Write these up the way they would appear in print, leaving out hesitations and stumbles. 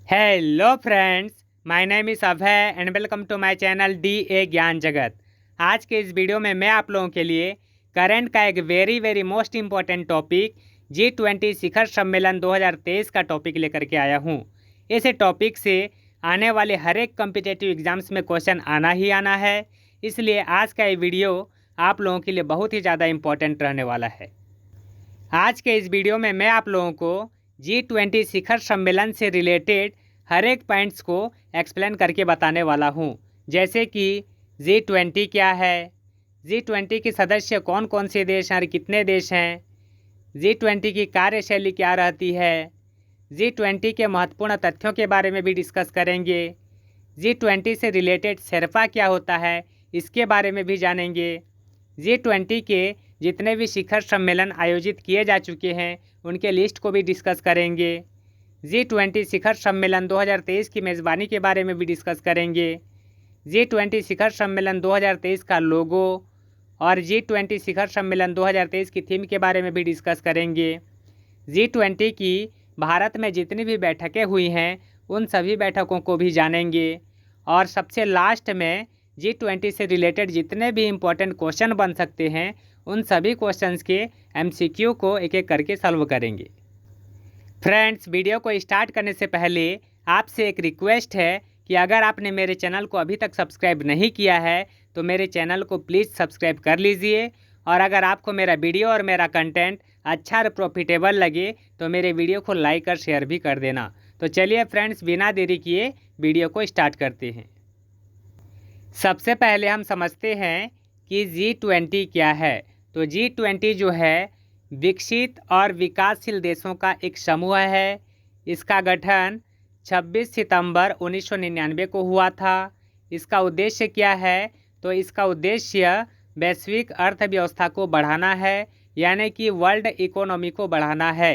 Hello friends, my name is Abhay and welcome to my channel D A Gyan Jagat. आज के इस video में मैं आप लोगों के लिए करंट का एक very most important topic G20 शिखर सम्मेलन 2023 का टॉपिक लेकर के आया हूं। इस टॉपिक से आने वाले हर एक कम्पिटेटिव एग्जाम्स में क्वेश्चन आना ही आना है, इसलिए आज का ये वीडियो आप लोगों के लिए बहुत ही ज़्यादा इम्पोर्टेंट रहने वाला है। आज के इस वीडियो में मैं आप लोगों को G20 शिखर सम्मेलन से रिलेटेड हर एक पॉइंट्स को एक्सप्लेन करके बताने वाला हूं, जैसे कि G20 क्या है, G20 के सदस्य कौन कौन से देश हैं और कितने देश हैं, G20 की कार्यशैली क्या रहती है, G20 के महत्वपूर्ण तथ्यों के बारे में भी डिस्कस करेंगे, G20 से रिलेटेड शेरपा क्या होता है इसके बारे में भी जानेंगे, G20 के जितने भी शिखर सम्मेलन आयोजित किए जा चुके हैं उनके लिस्ट को भी डिस्कस करेंगे, G20 शिखर सम्मेलन 2023 की मेज़बानी के बारे में भी डिस्कस करेंगे, G20 शिखर सम्मेलन 2023 का लोगो और G20 शिखर सम्मेलन 2023 की थीम के बारे में भी डिस्कस करेंगे, G20 की भारत में जितनी भी बैठकें हुई हैं उन सभी बैठकों को भी जानेंगे और सबसे लास्ट में G20 से रिलेटेड जितने भी इम्पोर्टेंट क्वेश्चन बन सकते हैं उन सभी क्वेश्चंस के MCQ को एक एक करके सॉल्व करेंगे। फ्रेंड्स, वीडियो को स्टार्ट करने से पहले आपसे एक रिक्वेस्ट है कि अगर आपने मेरे चैनल को अभी तक सब्सक्राइब नहीं किया है तो मेरे चैनल को प्लीज़ सब्सक्राइब कर लीजिए, और अगर आपको मेरा वीडियो और मेरा कंटेंट अच्छा और प्रॉफिटेबल लगे तो मेरे वीडियो को लाइक और शेयर भी कर देना। तो चलिए फ्रेंड्स, बिना देरी किए वीडियो को स्टार्ट करते हैं। सबसे पहले हम समझते हैं कि G20 क्या है। तो G20 जो है विकसित और विकासशील देशों का एक समूह है। इसका गठन 26 सितंबर 1999 को हुआ था। इसका उद्देश्य क्या है? तो इसका उद्देश्य वैश्विक अर्थव्यवस्था को बढ़ाना है, यानी कि वर्ल्ड इकोनॉमी को बढ़ाना है।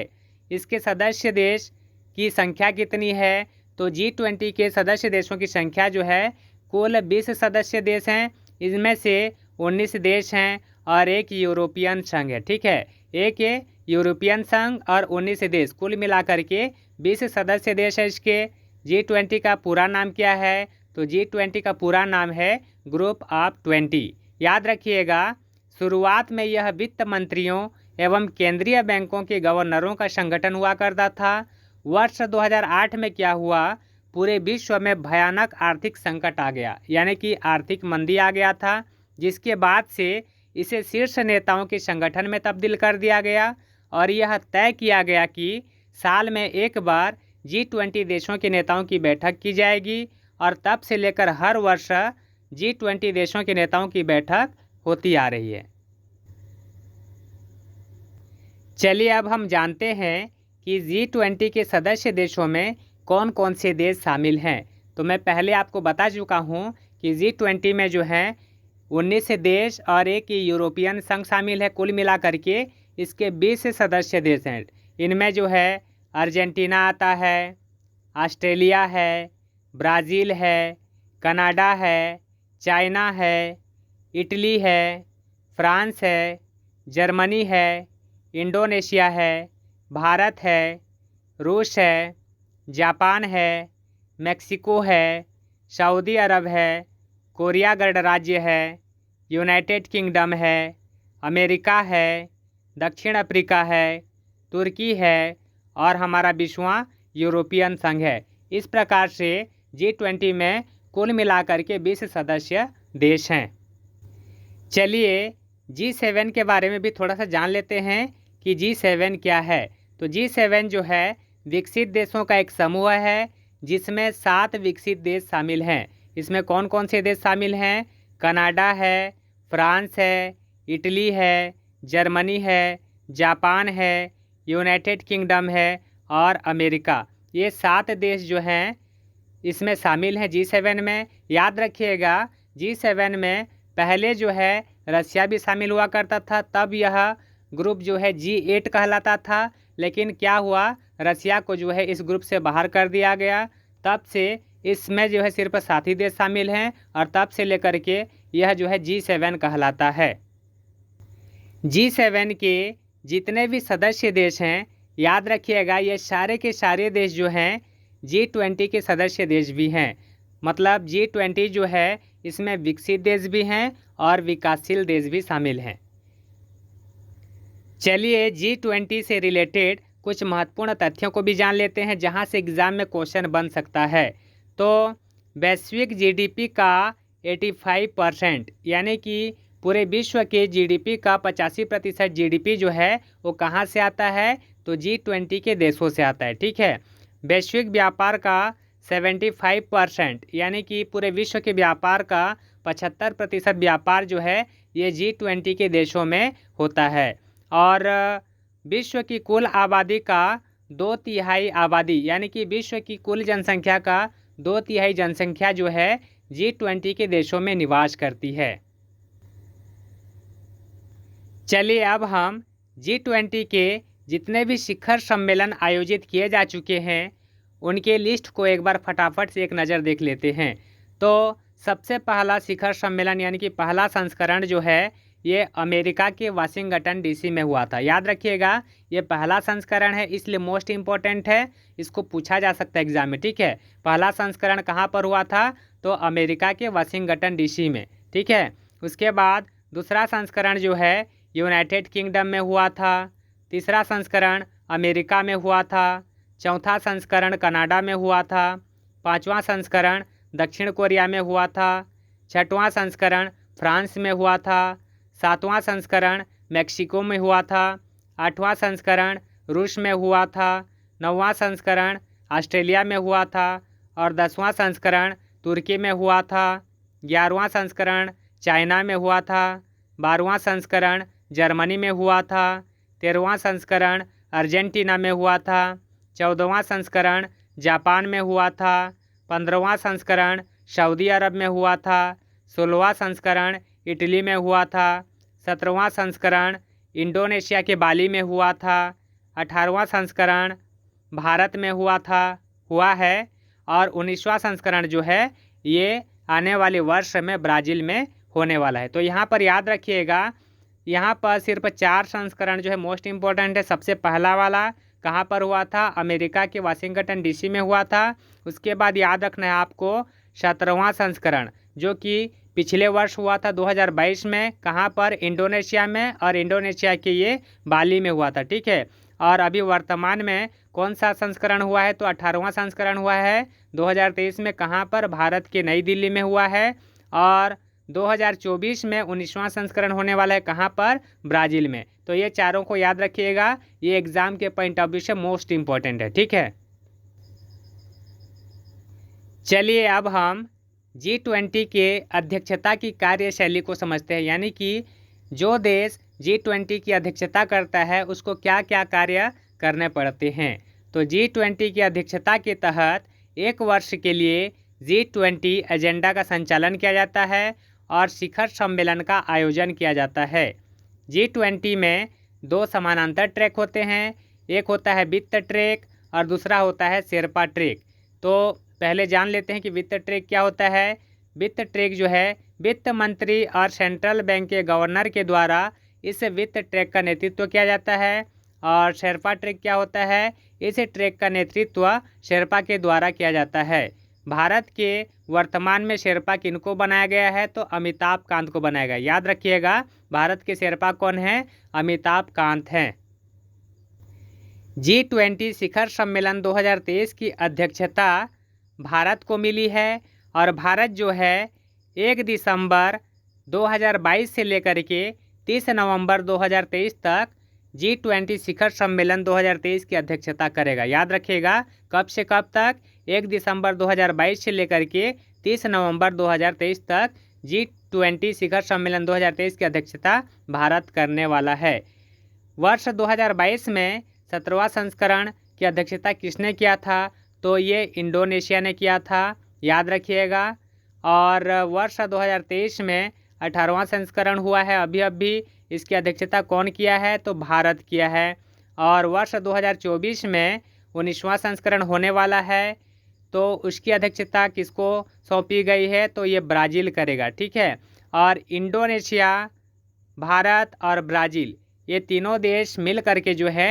इसके सदस्य देश की संख्या कितनी है? तो G20 के सदस्य देशों की संख्या जो है कुल 20 सदस्य देश हैं। इसमें से 19 देश हैं और एक यूरोपियन संघ है। ठीक है, एक ये यूरोपियन संघ और 19 देश, कुल मिलाकर के 20 सदस्य देश है इसके। G20 का पूरा नाम क्या है? तो G20 का पूरा नाम है ग्रुप ऑफ 20। याद रखिएगा, शुरुआत में यह वित्त मंत्रियों एवं केंद्रीय बैंकों के गवर्नरों का संगठन हुआ करता था। वर्ष 2008 में क्या हुआ? पूरे विश्व में भयानक आर्थिक संकट आ गया, यानी कि आर्थिक मंदी आ गया था, जिसके बाद से इसे शीर्ष नेताओं के संगठन में तब्दील कर दिया गया और यह तय किया गया कि साल में एक बार G20 देशों के नेताओं की बैठक की जाएगी और तब से लेकर हर वर्ष G20 देशों के नेताओं की बैठक होती आ रही है। चलिए अब हम जानते हैं कि G20 के सदस्य देशों में कौन कौन से देश शामिल हैं। तो मैं पहले आपको बता चुका हूं कि G20 में जो है 19 देश और एक यूरोपियन संघ शामिल है। कुल मिलाकर के इसके 20 सदस्य देश हैं। इनमें जो है अर्जेंटीना आता है, ऑस्ट्रेलिया है, ब्राज़ील है, कनाडा है, चाइना है, इटली है, फ्रांस है, जर्मनी है, इंडोनेशिया है, भारत है, रूस है, जापान है, मेक्सिको है, सऊदी अरब है, कोरिया गणराज्य है, यूनाइटेड किंगडम है, अमेरिका है, दक्षिण अफ्रीका है, तुर्की है और हमारा 20वां यूरोपियन संघ है। इस प्रकार से G20 में कुल मिलाकर के 20 सदस्य देश हैं। चलिए G7 के बारे में भी थोड़ा सा जान लेते हैं कि G7 क्या है। तो G7 जो है विकसित देशों का एक समूह है जिसमें 7 विकसित देश शामिल हैं। इसमें कौन कौन से देश शामिल हैं? कनाडा है, फ्रांस है, इटली है, जर्मनी है, जापान है, यूनाइटेड किंगडम है और अमेरिका। ये 7 देश जो हैं इसमें शामिल हैं G7 में। याद रखिएगा, G7 में पहले जो है रसिया भी शामिल हुआ करता था, तब यह ग्रुप जो है G8 कहलाता था। लेकिन क्या हुआ, रसिया को जो है इस ग्रुप से बाहर कर दिया गया। तब से इसमें जो है सिर्फ 7 ही देश शामिल हैं और तब से लेकर के यह जो है G7 कहलाता है। G7 के जितने भी सदस्य देश हैं, याद रखिएगा ये सारे के सारे देश जो हैं G20 के सदस्य देश भी हैं। मतलब G20 जो है इसमें विकसित देश भी हैं और विकासशील देश भी शामिल हैं। चलिए G20 से रिलेटेड कुछ महत्वपूर्ण तथ्यों को भी जान लेते हैं जहां से एग्ज़ाम में क्वेश्चन बन सकता है। तो वैश्विक जीडीपी का 85% यानी कि पूरे विश्व के जीडीपी का 85% जीडीपी जो है वो कहाँ से आता है? तो G20 के देशों से आता है। ठीक है। वैश्विक व्यापार का 75% यानी कि पूरे विश्व के व्यापार का 75% व्यापार जो है ये G20 के देशों में होता है। और विश्व की कुल आबादी का 2/3 आबादी यानी कि विश्व की कुल जनसंख्या का 2/3 जनसंख्या जो है G20 के देशों में निवास करती है। चलिए अब हम G20 के जितने भी शिखर सम्मेलन आयोजित किए जा चुके हैं उनके लिस्ट को एक बार फटाफट से एक नज़र देख लेते हैं। तो सबसे पहला शिखर सम्मेलन यानी कि पहला संस्करण जो है ये अमेरिका के वाशिंगटन डीसी में हुआ था। याद रखिएगा ये पहला संस्करण है इसलिए मोस्ट इम्पोर्टेंट है, इसको पूछा जा सकता है एग्जाम में। ठीक है। पहला संस्करण कहाँ पर हुआ था? तो अमेरिका के वाशिंगटन डीसी में। ठीक है। उसके बाद दूसरा संस्करण जो है यूनाइटेड किंगडम में हुआ था। तीसरा संस्करण अमेरिका में हुआ था। चौथा संस्करण कनाडा में हुआ था। पांचवा संस्करण दक्षिण कोरिया में हुआ था। छठवां संस्करण फ्रांस में हुआ था। सातवां संस्करण मैक्सिको में हुआ था। आठवां संस्करण रूस में हुआ था। नौवां संस्करण ऑस्ट्रेलिया में हुआ था और 10वां संस्करण तुर्की में हुआ था। 11वां संस्करण चाइना में हुआ था। 12वां संस्करण जर्मनी में हुआ था। 13वां संस्करण अर्जेंटीना में हुआ था। 14वां संस्करण जापान में हुआ था। 15वां संस्करण सऊदी अरब में हुआ था। 16वां संस्करण इटली में हुआ था। 17वां संस्करण इंडोनेशिया के बाली में हुआ था। 18वां संस्करण भारत में हुआ है और 19वां संस्करण जो है ये आने वाले वर्ष में ब्राज़ील में होने वाला है। तो यहाँ पर याद रखिएगा यहाँ पर सिर्फ 4 संस्करण जो है मोस्ट इम्पोर्टेंट है। सबसे पहला वाला कहाँ पर हुआ था? अमेरिका के वाशिंगटन डीसी में हुआ था। उसके बाद याद रखना है आपको 17वां संस्करण जो कि पिछले वर्ष हुआ था 2022 में। कहाँ पर? इंडोनेशिया में, और इंडोनेशिया के ये बाली में हुआ था। ठीक है। और अभी वर्तमान में कौन सा संस्करण हुआ है? तो 18वां संस्करण हुआ है 2023 में। कहाँ पर? भारत के नई दिल्ली में हुआ है। और 2024 में 19वां संस्करण होने वाला है। कहाँ पर? ब्राज़ील में। तो ये चारों को याद रखिएगा, ये एग्ज़ाम के पॉइंट ऑफ व्यू से मोस्ट इम्पोर्टेंट है। ठीक है। चलिए अब हम G20 के अध्यक्षता की कार्यशैली को समझते हैं, यानी कि जो देश G20 की अध्यक्षता करता है उसको क्या क्या कार्य करने पड़ते हैं। तो G20 की अध्यक्षता के तहत एक वर्ष के लिए G20 एजेंडा का संचालन किया जाता है और शिखर सम्मेलन का आयोजन किया जाता है। G20 में 2 समानांतर ट्रैक होते हैं, एक होता है वित्त ट्रैक और दूसरा होता है शेरपा ट्रैक। तो पहले जान लेते हैं कि वित्त ट्रैक क्या होता है। वित्त ट्रैक जो है वित्त मंत्री और सेंट्रल बैंक के गवर्नर के द्वारा इस वित्त ट्रैक का नेतृत्व किया जाता है। और शेरपा ट्रैक क्या होता है? इस ट्रैक का नेतृत्व शेरपा के द्वारा किया जाता है। भारत के वर्तमान में शेरपा किनको बनाया गया है? तो अमिताभ कांत को बनाया गया। याद रखिएगा भारत के शेरपा कौन है? अमिताभ कांत हैं। G20 शिखर सम्मेलन 2023 की अध्यक्षता भारत को मिली है और भारत जो है 1 दिसंबर 2022 से लेकर के 30 नवंबर 2023 तक G20 शिखर सम्मेलन 2023 की अध्यक्षता करेगा। याद रखिएगा कब से कब तक? 1 दिसंबर 2022 से लेकर के 30 नवंबर 2023 तक G20 शिखर सम्मेलन 2023 की अध्यक्षता भारत करने वाला है। वर्ष 2022 में 17वां संस्करण की अध्यक्षता किसने किया था? तो ये इंडोनेशिया ने किया था। याद रखिएगा। और वर्ष 2023 में 18वां संस्करण हुआ है अभी इसकी अध्यक्षता कौन किया है? तो भारत किया है। और वर्ष 2024 में 19वां संस्करण होने वाला है तो उसकी अध्यक्षता किसको सौंपी गई है? तो ये ब्राज़ील करेगा। ठीक है। और इंडोनेशिया, भारत और ब्राज़ील ये तीनों देश मिल करके जो है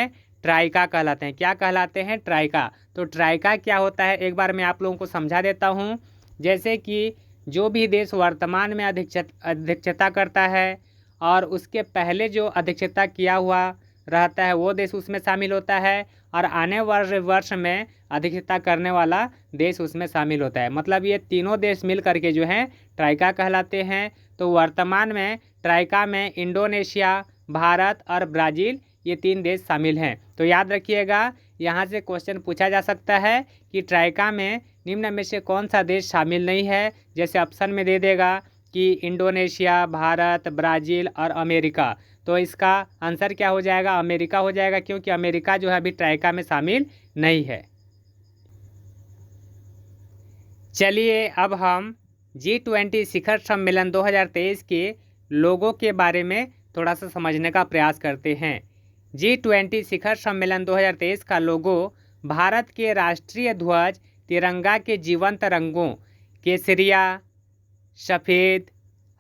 ट्राइका कहलाते हैं। क्या कहलाते हैं? ट्राइका। तो ट्राइका क्या होता है एक बार मैं आप लोगों को समझा देता हूँ। जैसे कि जो भी देश वर्तमान में अध्यक्षता करता है और उसके पहले जो अध्यक्षता किया हुआ रहता है वो देश उसमें शामिल होता है, और आने वाले वर्ष में अध्यक्षता करने वाला देश उसमें शामिल होता है। मतलब ये तीनों देश मिल करके जो हैं ट्राइका कहलाते हैं। तो वर्तमान में ट्राइका में इंडोनेशिया, भारत और ब्राज़ील ये 3 देश शामिल हैं। तो याद रखिएगा, यहाँ से क्वेश्चन पूछा जा सकता है कि ट्राइका में निम्न में से कौन सा देश शामिल नहीं है। जैसे ऑप्शन में दे देगा कि इंडोनेशिया, भारत, ब्राज़ील और अमेरिका। तो इसका आंसर क्या हो जाएगा? अमेरिका हो जाएगा, क्योंकि अमेरिका जो है अभी ट्राइका में शामिल नहीं है। चलिए अब हम G20 शिखर सम्मेलन 2023 के लोगों के बारे में थोड़ा सा समझने का प्रयास करते हैं। G20 शिखर सम्मेलन 2023 का लोगो भारत के राष्ट्रीय ध्वज तिरंगा के जीवंत रंगों केसरिया, सफ़ेद,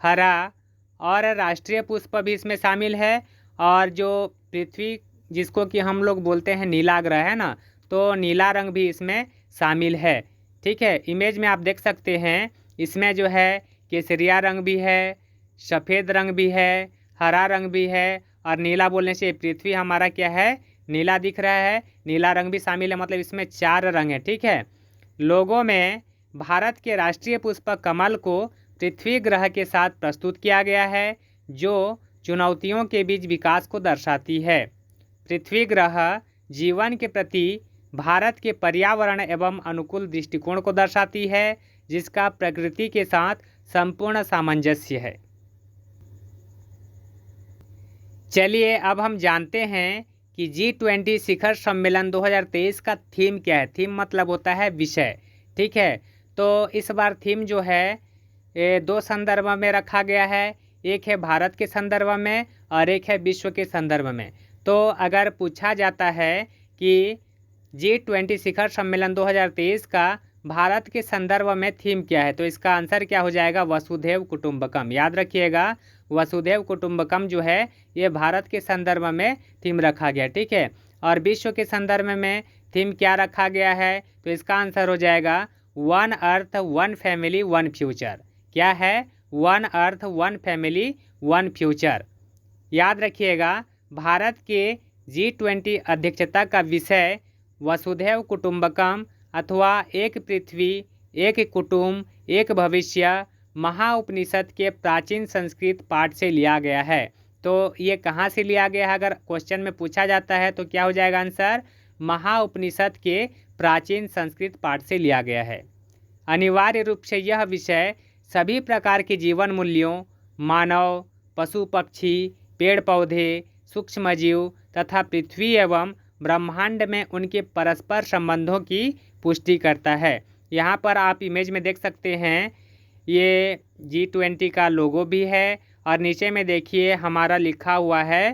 हरा और राष्ट्रीय पुष्प भी इसमें शामिल है, और जो पृथ्वी जिसको कि हम लोग बोलते हैं नीला ग्रह है ना, तो नीला रंग भी इसमें शामिल है। ठीक है, इमेज में आप देख सकते हैं इसमें जो है केसरिया रंग भी है, सफ़ेद रंग भी है, हरा रंग भी है, और नीला बोलने से पृथ्वी हमारा क्या है? नीला दिख रहा है। नीला रंग भी शामिल है, मतलब इसमें 4 रंग है। ठीक है, लोगों में भारत के राष्ट्रीय पुष्प कमल को पृथ्वी ग्रह के साथ प्रस्तुत किया गया है, जो चुनौतियों के बीच विकास को दर्शाती है। पृथ्वी ग्रह जीवन के प्रति भारत के पर्यावरण एवं अनुकूल दृष्टिकोण को दर्शाती है, जिसका प्रकृति के साथ संपूर्ण सामंजस्य है। चलिए अब हम जानते हैं कि G20 शिखर सम्मेलन 2023 का थीम क्या है। थीम मतलब होता है विषय। ठीक है, तो इस बार थीम जो है 2 संदर्भ में रखा गया है। एक है भारत के संदर्भ में और एक है विश्व के संदर्भ में। तो अगर पूछा जाता है कि G20 शिखर सम्मेलन 2023 का भारत के संदर्भ में थीम क्या है, तो इसका आंसर क्या हो जाएगा? वसुधैव कुटुंबकम। याद रखिएगा, वसुधैव कुटुंबकम जो है ये भारत के संदर्भ में थीम रखा गया। ठीक है, और विश्व के संदर्भ में थीम क्या रखा गया है, तो इसका आंसर हो जाएगा one earth one family one future. क्या है? One earth one family one future. याद रखिएगा, भारत के G20 अध्यक्षता का विषय वसुधैव कुटुंबकम अथवा एक पृथ्वी, एक कुटुंब, एक भविष्य महाउपनिषद के प्राचीन संस्कृत पाठ से लिया गया है। तो ये कहाँ से लिया गया है अगर क्वेश्चन में पूछा जाता है तो क्या हो जाएगा आंसर? महाउपनिषद के प्राचीन संस्कृत पाठ से लिया गया है। अनिवार्य रूप से यह विषय सभी प्रकार के जीवन मूल्यों, मानव, पशु पक्षी, पेड़ पौधे, सूक्ष्मजीव तथा पृथ्वी एवं ब्रह्मांड में उनके परस्पर संबंधों की पुष्टि करता है। यहाँ पर आप इमेज में देख सकते हैं ये G20 का लोगो भी है, और नीचे में देखिए हमारा लिखा हुआ है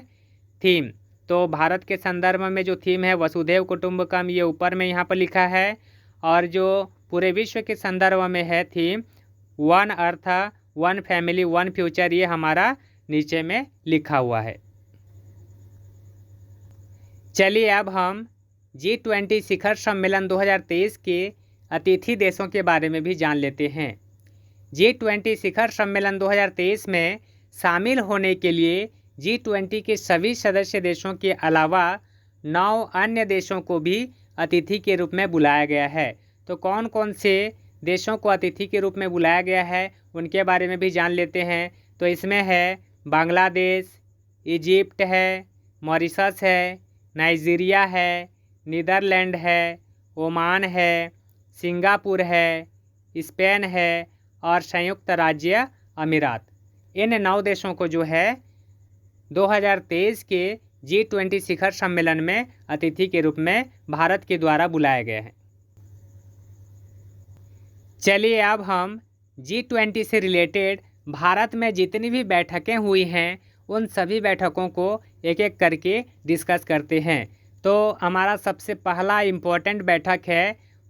थीम। तो भारत के संदर्भ में जो थीम है वसुधैव कुटुंबकम, ये ऊपर में यहाँ पर लिखा है, और जो पूरे विश्व के संदर्भ में है theme one earth one family one future, ये हमारा नीचे में लिखा हुआ है। चलिए अब हम G20 शिखर सम्मेलन 2023 के अतिथि देशों के बारे में भी जान लेते हैं। G20 शिखर सम्मेलन 2023 में शामिल होने के लिए G20 के सभी सदस्य देशों के अलावा 9 अन्य देशों को भी अतिथि के रूप में बुलाया गया है। तो कौन कौन से देशों को अतिथि के रूप में बुलाया गया है उनके बारे में भी जान लेते हैं। तो इसमें है बांग्लादेश, इजिप्ट है, मॉरिशस है, नाइजीरिया है, नीदरलैंड है, ओमान है, सिंगापुर है, स्पेन है और संयुक्त राज्य अमीरात। इन 9 देशों को जो है 2023 के G20 शिखर सम्मेलन में अतिथि के रूप में भारत के द्वारा बुलाया गया है। चलिए अब हम G20 से रिलेटेड भारत में जितनी भी बैठकें हुई हैं उन सभी बैठकों को एक एक करके डिस्कस करते हैं। तो हमारा सबसे पहला इम्पोर्टेंट बैठक है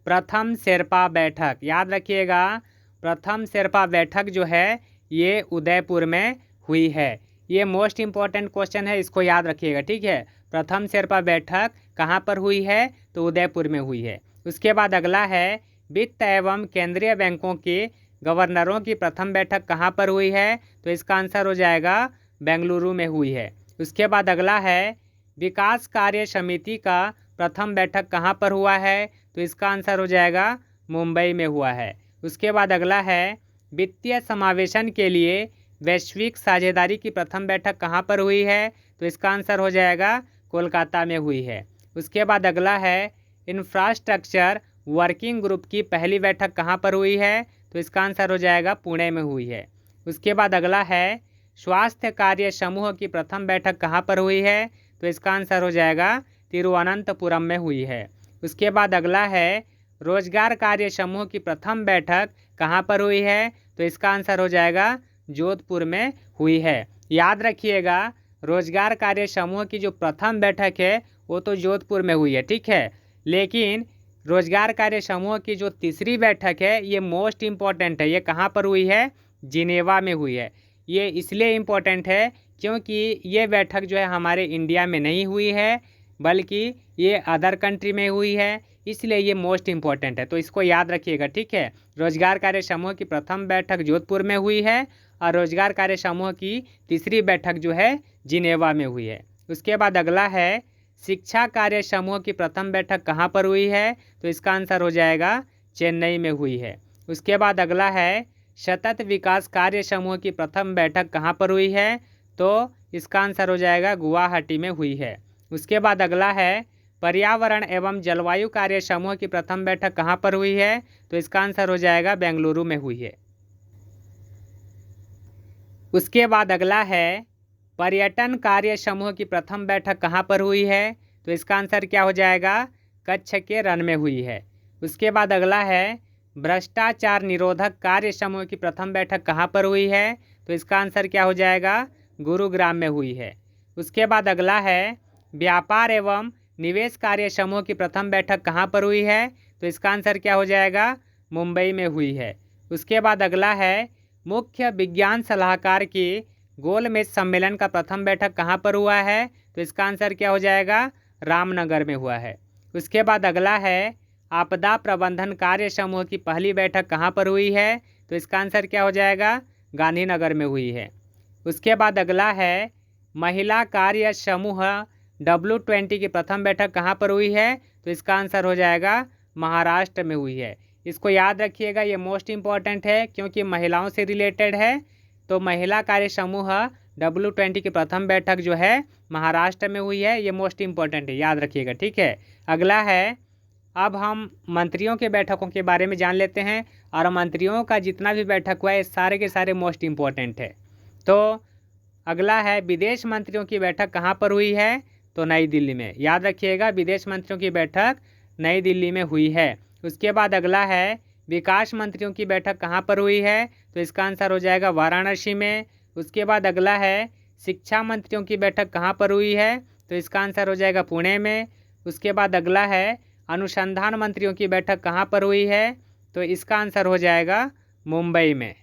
प्रथम शेरपा बैठक। याद रखिएगा, प्रथम शेरपा बैठक जो है ये उदयपुर में हुई है। ये मोस्ट इम्पॉर्टेंट क्वेश्चन है, इसको याद रखिएगा। ठीक है, प्रथम शेरपा बैठक कहाँ पर हुई है, तो उदयपुर में हुई है। उसके बाद अगला है वित्त एवं केंद्रीय बैंकों के गवर्नरों की प्रथम बैठक कहाँ पर हुई है, तो इसका आंसर हो जाएगा बेंगलुरु में हुई है। उसके बाद अगला है विकास कार्य समिति का प्रथम बैठक कहाँ पर हुआ है, तो इसका आंसर हो जाएगा मुंबई में हुआ है। उसके बाद अगला है वित्तीय समावेशन के लिए वैश्विक साझेदारी की प्रथम बैठक कहाँ पर हुई है, तो इसका आंसर हो जाएगा कोलकाता में हुई है। उसके बाद अगला है इंफ्रास्ट्रक्चर वर्किंग ग्रुप की पहली बैठक कहाँ पर हुई है, तो इसका आंसर हो जाएगा पुणे में हुई है। उसके बाद अगला है स्वास्थ्य कार्य समूह की प्रथम बैठक कहाँ पर हुई है, तो इसका आंसर हो जाएगा तिरुवनंतपुरम में हुई है। उसके बाद अगला है रोजगार कार्य समूह की प्रथम बैठक कहाँ पर हुई है, तो इसका आंसर हो जाएगा जोधपुर में हुई है। याद रखिएगा रोजगार कार्य समूह की जो प्रथम बैठक है वो तो जोधपुर में हुई है, ठीक है, लेकिन रोजगार कार्य समूह की जो तीसरी बैठक है ये मोस्ट इम्पॉर्टेंट है। ये कहाँ पर हुई है, जिनेवा में हुई है। ये इसलिए इम्पोर्टेंट है क्योंकि ये बैठक जो है हमारे इंडिया में नहीं हुई है बल्कि ये अदर कंट्री में हुई है, इसलिए ये मोस्ट इम्पॉर्टेंट है, तो इसको याद रखिएगा, ठीक है। रोजगार कार्य समूह की प्रथम बैठक जोधपुर में हुई है और रोजगार कार्य समूह की तीसरी बैठक जो है जिनेवा में हुई है। उसके बाद अगला है शिक्षा कार्य समूह की प्रथम बैठक कहाँ पर हुई है, तो इसका आंसर हो जाएगा चेन्नई में हुई है। उसके बाद अगला है सतत विकास कार्य समूह की प्रथम बैठक कहाँ पर हुई है, तो इसका आंसर हो जाएगा गुवाहाटी में हुई है। उसके बाद अगला है पर्यावरण एवं जलवायु कार्य समूह की प्रथम बैठक कहाँ पर हुई है, तो इसका आंसर हो जाएगा बेंगलुरु में हुई है। उसके बाद अगला है पर्यटन कार्य समूह की प्रथम बैठक कहाँ पर हुई है, तो इसका आंसर क्या हो जाएगा कच्छ के रण में हुई है। उसके बाद अगला है भ्रष्टाचार निरोधक कार्य समूह की प्रथम बैठक कहाँ पर हुई है, तो इसका आंसर क्या हो जाएगा गुरुग्राम में हुई है। उसके बाद अगला है व्यापार एवं निवेश कार्य समूह की प्रथम बैठक कहाँ पर हुई है, तो इसका आंसर क्या हो जाएगा मुंबई में हुई है। उसके बाद अगला है मुख्य विज्ञान सलाहकार की गोलमेज सम्मेलन का प्रथम बैठक कहाँ पर हुआ है, तो इसका आंसर क्या हो जाएगा रामनगर में हुआ है। उसके बाद अगला है आपदा प्रबंधन कार्य समूह की पहली बैठक कहाँ पर हुई है, तो इसका आंसर क्या हो जाएगा गांधीनगर में हुई है। उसके बाद अगला है महिला कार्य समूह W20 की प्रथम बैठक कहाँ पर हुई है, तो इसका आंसर हो जाएगा महाराष्ट्र में हुई है। इसको याद रखिएगा, ये मोस्ट इम्पॉर्टेंट है क्योंकि महिलाओं से रिलेटेड है। तो महिला कार्य समूह W20 की प्रथम बैठक जो है महाराष्ट्र में हुई है, ये मोस्ट इम्पॉर्टेंट है, याद रखिएगा, ठीक है। अगला है अब हम मंत्रियों के बैठकों के बारे में जान लेते हैं और मंत्रियों का जितना भी बैठक हुआ है सारे के सारे मोस्ट इम्पॉर्टेंट है। तो अगला है विदेश मंत्रियों की बैठक कहाँ पर हुई है, तो नई दिल्ली में। याद रखिएगा विदेश मंत्रियों की बैठक नई दिल्ली में हुई है। उसके बाद अगला है विकास मंत्रियों की बैठक कहाँ पर हुई है, तो इसका आंसर हो जाएगा वाराणसी में। उसके बाद अगला है शिक्षा मंत्रियों की बैठक कहाँ पर हुई है, तो इसका आंसर हो जाएगा पुणे में। उसके बाद अगला है अनुसंधान मंत्रियों की बैठक कहाँ पर हुई है, तो इसका आंसर हो जाएगा मुंबई में।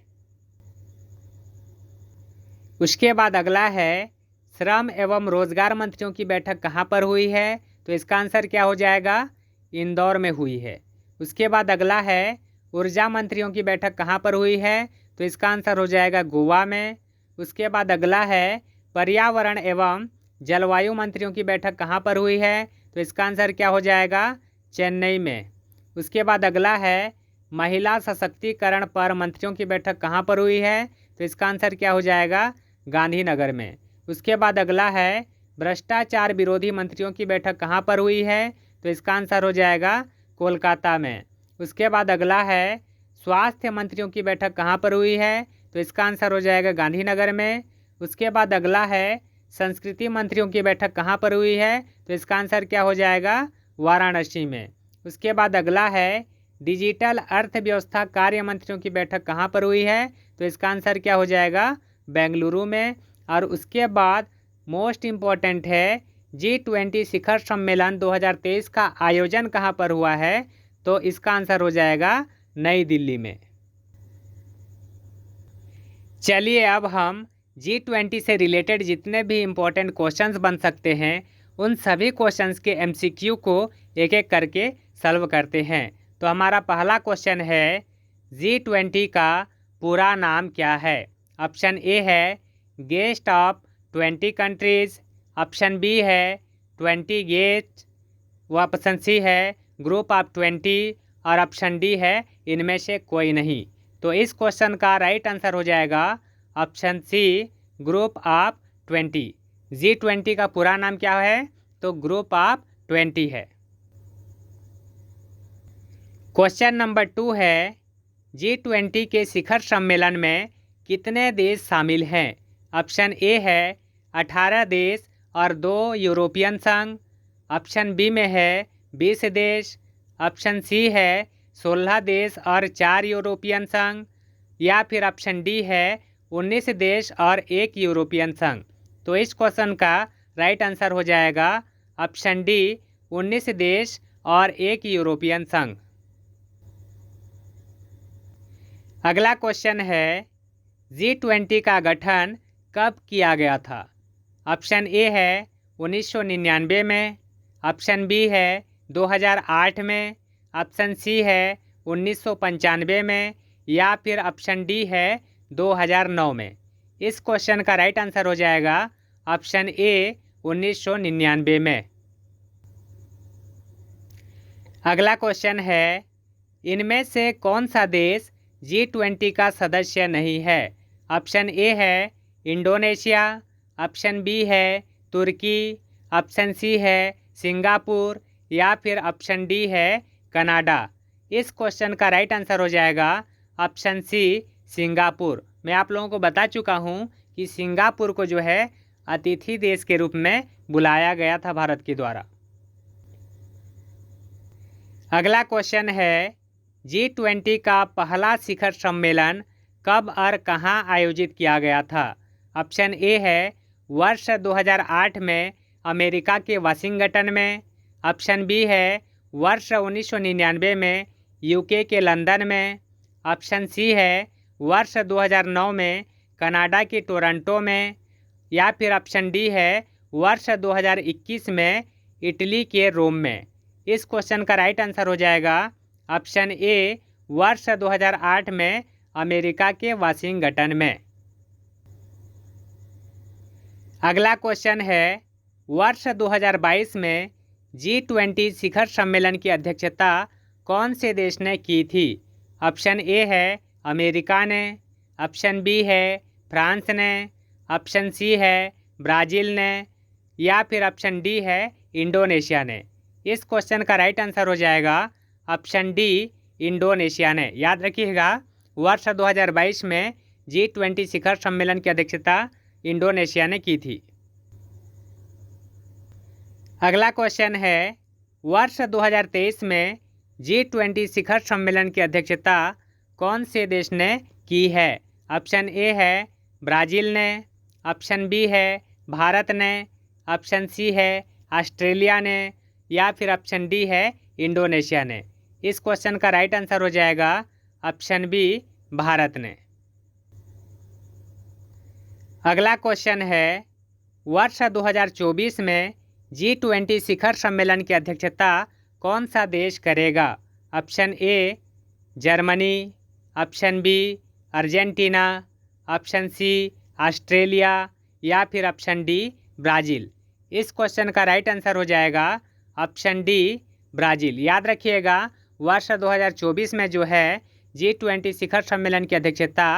उसके बाद अगला है श्रम एवं रोजगार मंत्रियों की बैठक कहाँ पर हुई है, तो इसका आंसर क्या हो जाएगा इंदौर में हुई है। उसके बाद अगला है ऊर्जा मंत्रियों की बैठक कहाँ पर हुई है, तो इसका आंसर हो जाएगा गोवा में। उसके बाद अगला है पर्यावरण एवं जलवायु मंत्रियों की बैठक कहाँ पर हुई है, तो इसका आंसर क्या हो जाएगा चेन्नई में। उसके बाद अगला है महिला सशक्तिकरण पर मंत्रियों की बैठक कहाँ पर हुई है, तो इसका आंसर क्या हो जाएगा गांधीनगर में। उसके बाद अगला है भ्रष्टाचार विरोधी मंत्रियों की बैठक कहाँ पर हुई है, तो इसका आंसर हो जाएगा कोलकाता में। उसके बाद अगला है स्वास्थ्य मंत्रियों की बैठक कहाँ पर हुई है, तो इसका आंसर हो जाएगा गांधीनगर में। उसके बाद अगला है संस्कृति मंत्रियों की बैठक कहाँ पर हुई है, तो इसका आंसर क्या हो जाएगा वाराणसी में। उसके बाद अगला है डिजिटल अर्थव्यवस्था कार्य मंत्रियों की बैठक कहाँ पर हुई है, तो इसका आंसर क्या हो जाएगा बेंगलुरु में। और उसके बाद मोस्ट इम्पॉर्टेंट है G20 शिखर सम्मेलन 2023 का आयोजन कहाँ पर हुआ है, तो इसका आंसर हो जाएगा नई दिल्ली में। चलिए अब हम G20 से रिलेटेड जितने भी इम्पोर्टेंट क्वेश्चंस बन सकते हैं उन सभी क्वेश्चंस के MCQ को एक एक करके सॉल्व करते हैं। तो हमारा पहला क्वेश्चन है G20 का पूरा नाम क्या है। ऑप्शन ए है guest of 20 countries, option B है 20 गेस्ट, ऑप्शन सी है ग्रुप ऑफ 20 और ऑप्शन डी है इनमें से कोई नहीं। तो इस क्वेश्चन का राइट आंसर हो जाएगा option C group of 20। G20 का पूरा नाम क्या है, तो ग्रुप ऑफ 20 है। क्वेश्चन नंबर 2 है G20 के शिखर सम्मेलन में कितने देश शामिल हैं। ऑप्शन ए है 18 देश और 2 यूरोपियन संघ, ऑप्शन बी में है 20 देश, ऑप्शन सी है 16 देश और 4 यूरोपियन संघ, या फिर ऑप्शन डी है 19 देश और 1 यूरोपियन संघ। तो इस क्वेश्चन का राइट आंसर हो जाएगा ऑप्शन डी 19 देश और 1 यूरोपियन संघ। अगला क्वेश्चन है G20 का गठन कब किया गया था। ऑप्शन ए है 1999 में, ऑप्शन बी है 2008 में, ऑप्शन सी है 1995 में, या फिर ऑप्शन डी है 2009 में। इस क्वेश्चन का राइट आंसर हो जाएगा ऑप्शन ए 1999 में। अगला क्वेश्चन है इनमें से कौन सा देश G20 का सदस्य नहीं है। ऑप्शन ए है इंडोनेशिया, ऑप्शन बी है तुर्की, ऑप्शन सी है सिंगापुर, या फिर ऑप्शन डी है कनाडा। इस क्वेश्चन का राइट आंसर हो जाएगा ऑप्शन सी सिंगापुर। मैं आप लोगों को बता चुका हूँ कि सिंगापुर को जो है अतिथि देश के रूप में बुलाया गया था भारत के द्वारा। अगला क्वेश्चन है G20 का पहला शिखर सम्मेलन कब और कहां आयोजित किया गया था। ऑप्शन ए है वर्ष 2008 में अमेरिका के वाशिंगटन में, ऑप्शन बी है वर्ष 1999 में यूके के लंदन में, ऑप्शन सी है वर्ष 2009 में कनाडा के टोरंटो में, या फिर ऑप्शन डी है वर्ष 2021 में इटली के रोम में। इस क्वेश्चन का राइट आंसर हो जाएगा ऑप्शन ए वर्ष 2008 में अमेरिका के वाशिंगटन में। अगला क्वेश्चन है वर्ष 2022 में G20 शिखर सम्मेलन की अध्यक्षता कौन से देश ने की थी। ऑप्शन ए है अमेरिका ने, ऑप्शन बी है फ्रांस ने, ऑप्शन सी है ब्राज़ील ने, या फिर ऑप्शन डी है इंडोनेशिया ने। इस क्वेश्चन का राइट आंसर हो जाएगा ऑप्शन डी इंडोनेशिया ने। याद रखिएगा वर्ष 2022 में G20 शिखर सम्मेलन की अध्यक्षता इंडोनेशिया ने की थी। अगला क्वेश्चन है वर्ष 2023 में G20 शिखर सम्मेलन की अध्यक्षता कौन से देश ने की है। ऑप्शन ए है ब्राज़ील ने, ऑप्शन बी है भारत ने, ऑप्शन सी है ऑस्ट्रेलिया ने, या फिर ऑप्शन डी है इंडोनेशिया ने। इस क्वेश्चन का राइट आंसर हो जाएगा ऑप्शन बी भारत ने। अगला क्वेश्चन है वर्ष 2024 में G20 शिखर सम्मेलन की अध्यक्षता कौन सा देश करेगा। Option A Germany, option B Argentina, option C Australia, या फिर ऑप्शन डी ब्राज़ील। इस क्वेश्चन का राइट आंसर हो जाएगा ऑप्शन डी ब्राज़ील। याद रखिएगा वर्ष 2024 में जो है G20 शिखर सम्मेलन की अध्यक्षता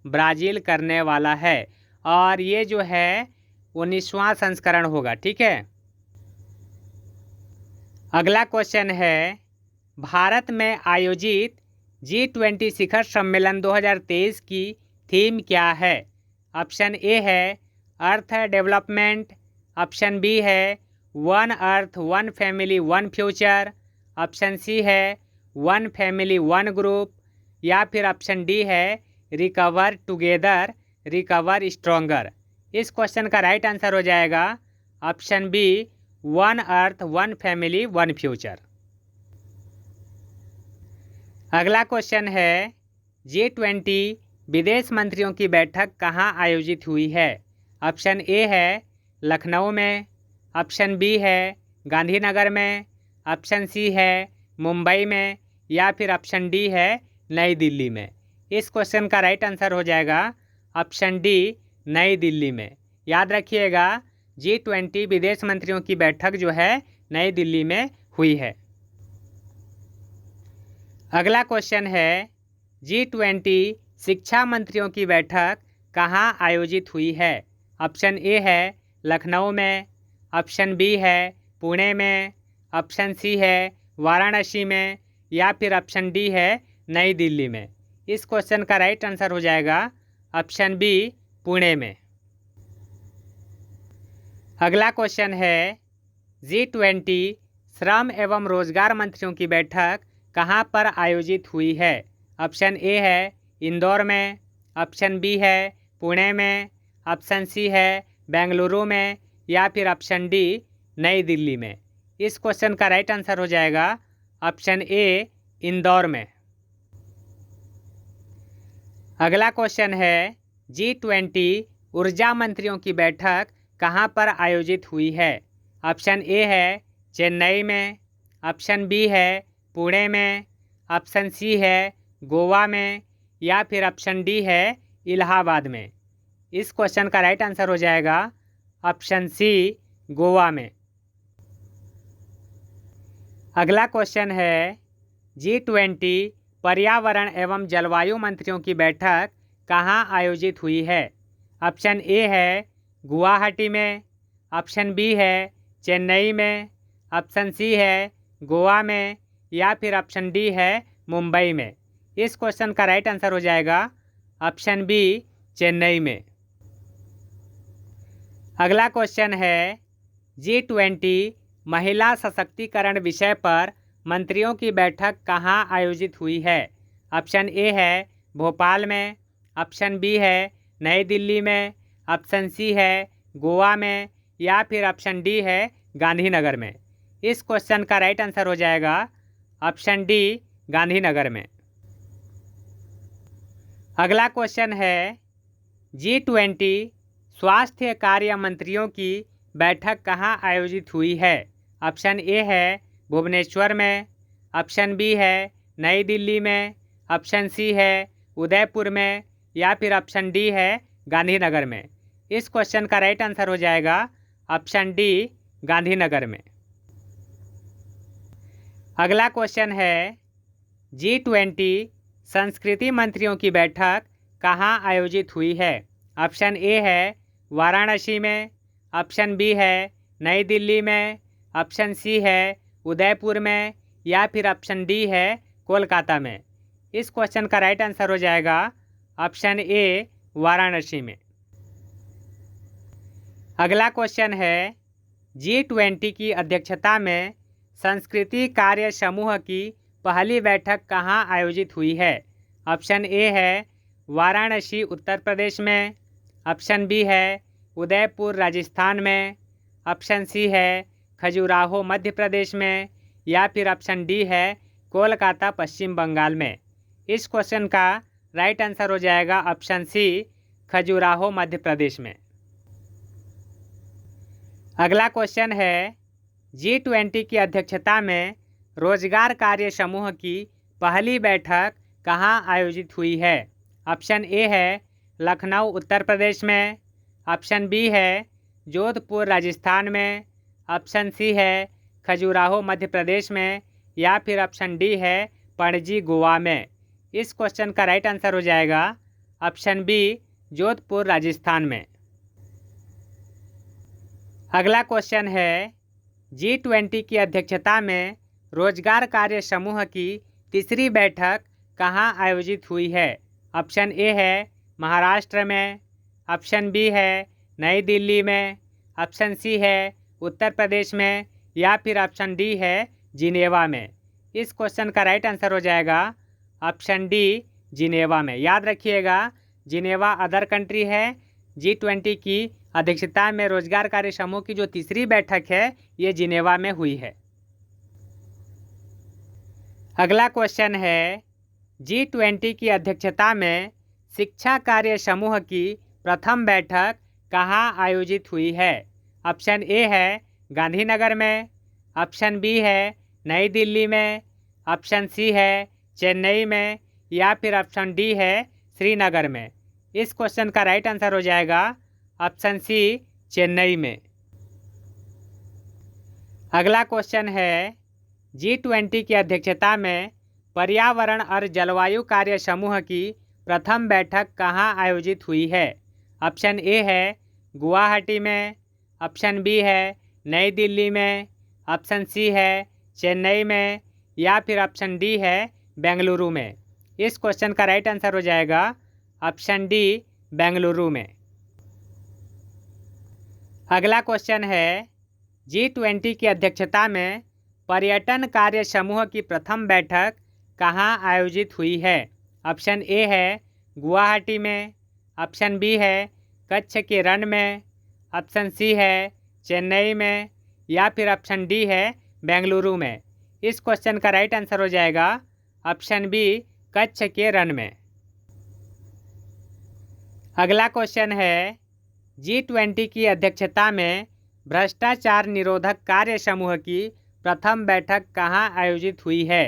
ब्राज़ील करने वाला है, और ये जो है 19वां संस्करण होगा। ठीक है। अगला क्वेश्चन है भारत में आयोजित G20 शिखर सम्मेलन 2023 की थीम क्या है। ऑप्शन ए है अर्थ डेवलपमेंट, ऑप्शन बी है one earth one family one future, option C है वन फैमिली वन ग्रुप, या फिर ऑप्शन डी है रिकवर टुगेदर रिकवर स्ट्रॉन्गर। इस क्वेश्चन का राइट आंसर हो जाएगा option B one earth one family one future. अगला क्वेश्चन है G20 विदेश मंत्रियों की बैठक कहाँ आयोजित हुई है। ऑप्शन ए है लखनऊ में, ऑप्शन बी है गांधीनगर में, ऑप्शन सी है मुंबई में, या फिर ऑप्शन डी है नई दिल्ली में। इस क्वेश्चन का राइट आंसर हो जाएगा ऑप्शन डी नई दिल्ली में। याद रखिएगा G20 विदेश मंत्रियों की बैठक जो है नई दिल्ली में हुई है। अगला क्वेश्चन है G20 शिक्षा मंत्रियों की बैठक कहाँ आयोजित हुई है। ऑप्शन ए है लखनऊ में, ऑप्शन बी है पुणे में, ऑप्शन सी है वाराणसी में, या फिर ऑप्शन डी है नई दिल्ली में। इस क्वेश्चन का राइट आंसर हो जाएगा ऑप्शन बी पुणे में। अगला क्वेश्चन है G20 श्रम एवं रोजगार मंत्रियों की बैठक कहाँ पर आयोजित हुई है। ऑप्शन ए है इंदौर में, ऑप्शन बी है पुणे में, ऑप्शन सी है बेंगलुरु में, या फिर ऑप्शन डी नई दिल्ली में। इस क्वेश्चन का राइट आंसर हो जाएगा ऑप्शन ए इंदौर में। अगला क्वेश्चन है G20 ऊर्जा मंत्रियों की बैठक कहाँ पर आयोजित हुई है। ऑप्शन ए है चेन्नई में, ऑप्शन बी है पुणे में, ऑप्शन सी है गोवा में, या फिर ऑप्शन डी है इलाहाबाद में। इस क्वेश्चन का राइट आंसर हो जाएगा ऑप्शन सी गोवा में। अगला क्वेश्चन है G20 पर्यावरण एवं जलवायु मंत्रियों की बैठक कहाँ आयोजित हुई है। ऑप्शन ए है गुवाहाटी में, ऑप्शन बी है चेन्नई में, ऑप्शन सी है गोवा में, या फिर ऑप्शन डी है मुंबई में। इस क्वेश्चन का राइट आंसर हो जाएगा ऑप्शन बी चेन्नई में। अगला क्वेश्चन है G20 महिला सशक्तिकरण विषय पर मंत्रियों की बैठक कहाँ आयोजित हुई है। ऑप्शन ए है भोपाल में, ऑप्शन बी है नई दिल्ली में, ऑप्शन सी है गोवा में, या फिर ऑप्शन डी है गांधीनगर में। इस क्वेश्चन का राइट आंसर हो जाएगा ऑप्शन डी गांधीनगर में। अगला क्वेश्चन है G20 स्वास्थ्य कार्य मंत्रियों की बैठक कहाँ आयोजित हुई है। ऑप्शन ए है भुवनेश्वर में, ऑप्शन बी है नई दिल्ली में, ऑप्शन सी है उदयपुर में, या फिर ऑप्शन डी है गांधीनगर में। इस क्वेश्चन का राइट आंसर हो जाएगा ऑप्शन डी गांधीनगर में। अगला क्वेश्चन है G20 संस्कृति मंत्रियों की बैठक कहाँ आयोजित हुई है। ऑप्शन ए है वाराणसी में, ऑप्शन बी है नई दिल्ली में, ऑप्शन सी है उदयपुर में, या फिर ऑप्शन डी है कोलकाता में। इस क्वेश्चन का राइट आंसर हो जाएगा ऑप्शन ए वाराणसी में। अगला क्वेश्चन है G20 की अध्यक्षता में संस्कृति कार्य समूह की पहली बैठक कहाँ आयोजित हुई है। ऑप्शन ए है वाराणसी उत्तर प्रदेश में, ऑप्शन बी है उदयपुर राजस्थान में, ऑप्शन सी है खजुराहो मध्य प्रदेश में, या फिर ऑप्शन डी है कोलकाता पश्चिम बंगाल में। इस क्वेश्चन का राइट आंसर हो जाएगा ऑप्शन सी खजुराहो मध्य प्रदेश में। अगला क्वेश्चन है G20 की अध्यक्षता में रोजगार कार्य समूह की पहली बैठक कहाँ आयोजित हुई है। ऑप्शन ए है लखनऊ उत्तर प्रदेश में, ऑप्शन बी है जोधपुर राजस्थान में, ऑप्शन सी है खजुराहो मध्य प्रदेश में, या फिर ऑप्शन डी है पणजी गोवा में। इस क्वेश्चन का राइट आंसर हो जाएगा ऑप्शन बी जोधपुर राजस्थान में। अगला क्वेश्चन है G20 की अध्यक्षता में रोजगार कार्य समूह की तीसरी बैठक कहाँ आयोजित हुई है। ऑप्शन ए है महाराष्ट्र में, ऑप्शन बी है नई दिल्ली में, ऑप्शन सी है उत्तर प्रदेश में, या फिर ऑप्शन डी है जिनेवा में। इस क्वेश्चन का राइट आंसर हो जाएगा ऑप्शन डी जिनेवा में। याद रखिएगा जिनेवा अदर कंट्री है। G20 की अध्यक्षता में रोजगार कार्य समूह की जो तीसरी बैठक है ये जिनेवा में हुई है। अगला क्वेश्चन है G20 की अध्यक्षता में शिक्षा कार्य समूह की प्रथम बैठक कहाँ आयोजित हुई है। ऑप्शन ए है गांधीनगर में, ऑप्शन बी है नई दिल्ली में, ऑप्शन सी है चेन्नई में, या फिर ऑप्शन डी है श्रीनगर में। इस क्वेश्चन का राइट आंसर हो जाएगा ऑप्शन सी चेन्नई में। अगला क्वेश्चन है G20 की अध्यक्षता में पर्यावरण और जलवायु कार्य समूह की प्रथम बैठक कहाँ आयोजित हुई है। ऑप्शन ए है गुवाहाटी में, ऑप्शन बी है नई दिल्ली में, ऑप्शन सी है चेन्नई में, या फिर ऑप्शन डी है बेंगलुरु में। इस क्वेश्चन का राइट आंसर हो जाएगा ऑप्शन डी बेंगलुरु में। अगला क्वेश्चन है G20 की अध्यक्षता में पर्यटन कार्य समूह की प्रथम बैठक कहाँ आयोजित हुई है। ऑप्शन ए है गुवाहाटी में, ऑप्शन बी है कच्छ के रण में, ऑप्शन सी है चेन्नई में, या फिर ऑप्शन डी है बेंगलुरु में। इस क्वेश्चन का राइट आंसर हो जाएगा ऑप्शन बी कच्छ के रण में। अगला क्वेश्चन है G20 की अध्यक्षता में भ्रष्टाचार निरोधक कार्य समूह की प्रथम बैठक कहाँ आयोजित हुई है।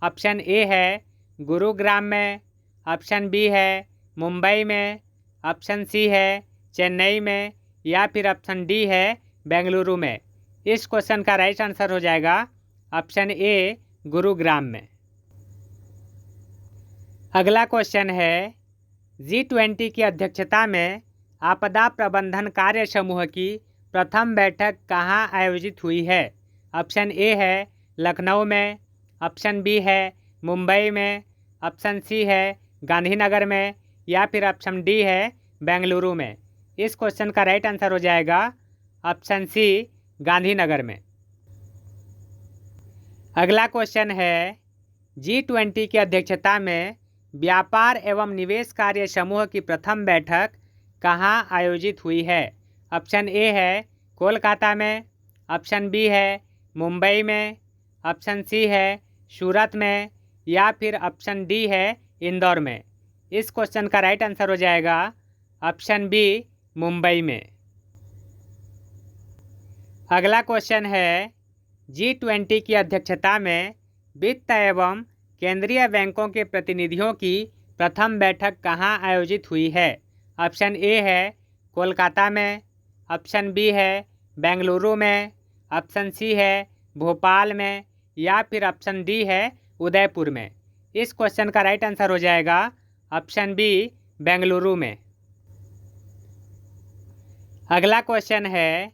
ऑप्शन ए है गुरुग्राम में, ऑप्शन बी है मुंबई में, ऑप्शन सी है चेन्नई में, या फिर ऑप्शन डी है बेंगलुरु में। इस क्वेश्चन का राइट आंसर हो जाएगा ऑप्शन ए गुरुग्राम में। अगला क्वेश्चन है G20 की अध्यक्षता में आपदा प्रबंधन कार्य समूह की प्रथम बैठक कहाँ आयोजित हुई है। ऑप्शन ए है लखनऊ में, ऑप्शन बी है मुंबई में, ऑप्शन सी है गांधीनगर में, या फिर ऑप्शन डी है बेंगलुरु में। इस क्वेश्चन का राइट आंसर हो जाएगा ऑप्शन सी गांधीनगर में। अगला क्वेश्चन है G20 की अध्यक्षता में व्यापार एवं निवेश कार्य समूह की प्रथम बैठक कहाँ आयोजित हुई है। ऑप्शन ए है कोलकाता में, ऑप्शन बी है मुंबई में, ऑप्शन सी है सूरत में, या फिर ऑप्शन डी है इंदौर में। इस क्वेश्चन का राइट आंसर हो जाएगा ऑप्शन बी मुंबई में। अगला क्वेश्चन है G20 की अध्यक्षता में वित्त एवं केंद्रीय बैंकों के प्रतिनिधियों की प्रथम बैठक कहाँ आयोजित हुई है। ऑप्शन ए है कोलकाता में, ऑप्शन बी है बेंगलुरु में, ऑप्शन सी है भोपाल में, या फिर ऑप्शन डी है उदयपुर में। इस क्वेश्चन का राइट आंसर हो जाएगा ऑप्शन बी बेंगलुरु में। अगला क्वेश्चन है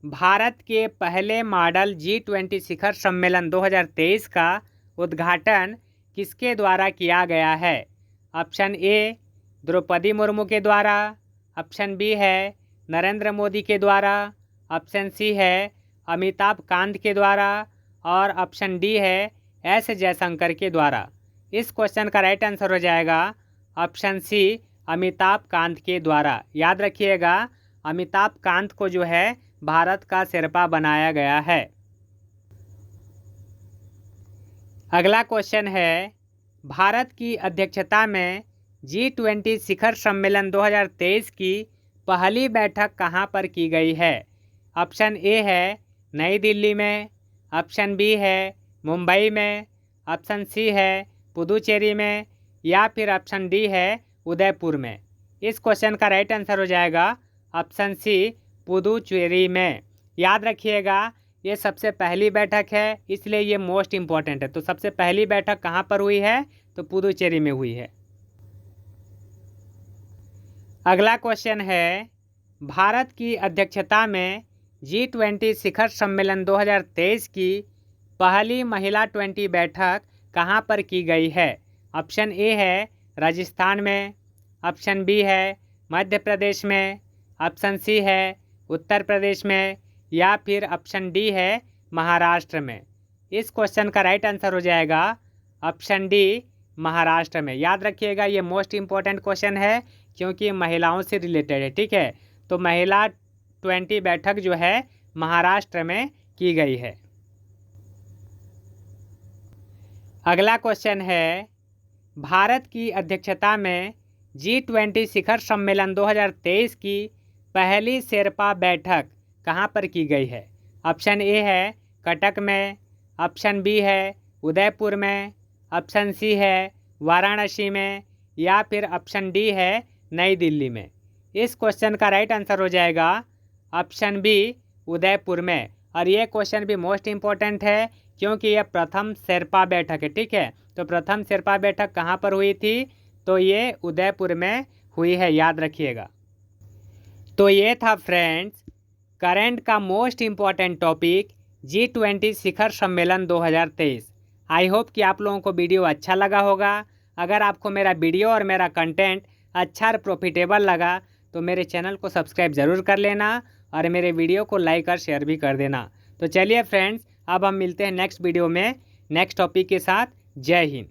भारत के पहले मॉडल G20 शिखर सम्मेलन 2023 का उद्घाटन किसके द्वारा किया गया है। ऑप्शन ए द्रौपदी मुर्मू के द्वारा, ऑप्शन बी है नरेंद्र मोदी के द्वारा, ऑप्शन सी है अमिताभ कांत के द्वारा, और ऑप्शन डी है एस जयशंकर के द्वारा। इस क्वेश्चन का राइट आंसर हो जाएगा ऑप्शन सी अमिताभ कांत के द्वारा। याद रखिएगा अमिताभ कांत को जो है भारत का शेरपा बनाया गया है। अगला क्वेश्चन है भारत की अध्यक्षता में G20 शिखर सम्मेलन 2023 की पहली बैठक कहाँ पर की गई है। ऑप्शन ए है नई दिल्ली में, ऑप्शन बी है मुंबई में, ऑप्शन सी है पुदुचेरी में, या फिर ऑप्शन डी है उदयपुर में। इस क्वेश्चन का राइट आंसर हो जाएगा ऑप्शन सी पुदुचेरी में। याद रखिएगा ये सबसे पहली बैठक है, इसलिए ये मोस्ट इम्पॉर्टेंट है। तो सबसे पहली बैठक कहाँ पर हुई है, तो पुदुचेरी में हुई है। अगला क्वेश्चन है भारत की अध्यक्षता में G20 शिखर सम्मेलन 2023 की पहली महिला 20 बैठक कहाँ पर की गई है। ऑप्शन ए है राजस्थान में, ऑप्शन बी है मध्य प्रदेश में, ऑप्शन सी है उत्तर प्रदेश में, या फिर ऑप्शन डी है महाराष्ट्र में। इस क्वेश्चन का राइट आंसर हो जाएगा ऑप्शन डी महाराष्ट्र में। याद रखिएगा ये मोस्ट इम्पॉर्टेंट क्वेश्चन है क्योंकि महिलाओं से रिलेटेड है। ठीक है, तो महिला 20 बैठक जो है महाराष्ट्र में की गई है। अगला क्वेश्चन है भारत की अध्यक्षता में G20 शिखर सम्मेलन 2023 की पहली शेरपा बैठक कहाँ पर की गई है। ऑप्शन ए है कटक में, ऑप्शन बी है उदयपुर में, ऑप्शन सी है वाराणसी में, या फिर ऑप्शन डी है नई दिल्ली में। इस क्वेश्चन का राइट आंसर हो जाएगा ऑप्शन बी उदयपुर में। और ये क्वेश्चन भी मोस्ट इम्पोर्टेंट है क्योंकि ये प्रथम शेरपा बैठक है, ठीक है। तो प्रथम शेरपा बैठक कहाँ पर हुई थी? तो ये उदयपुर में हुई है, याद रखिएगा। तो ये था फ्रेंड्स करंट का मोस्ट इम्पॉर्टेंट टॉपिक G20 शिखर सम्मेलन 2023। आई होप कि आप लोगों को वीडियो अच्छा लगा होगा। अगर आपको मेरा वीडियो और मेरा कंटेंट अच्छा और प्रॉफिटेबल लगा तो मेरे चैनल को सब्सक्राइब ज़रूर कर लेना और मेरे वीडियो को लाइक और शेयर भी कर देना। तो चलिए फ्रेंड्स, अब हम मिलते हैं नेक्स्ट वीडियो में नेक्स्ट टॉपिक के साथ। जय हिंद।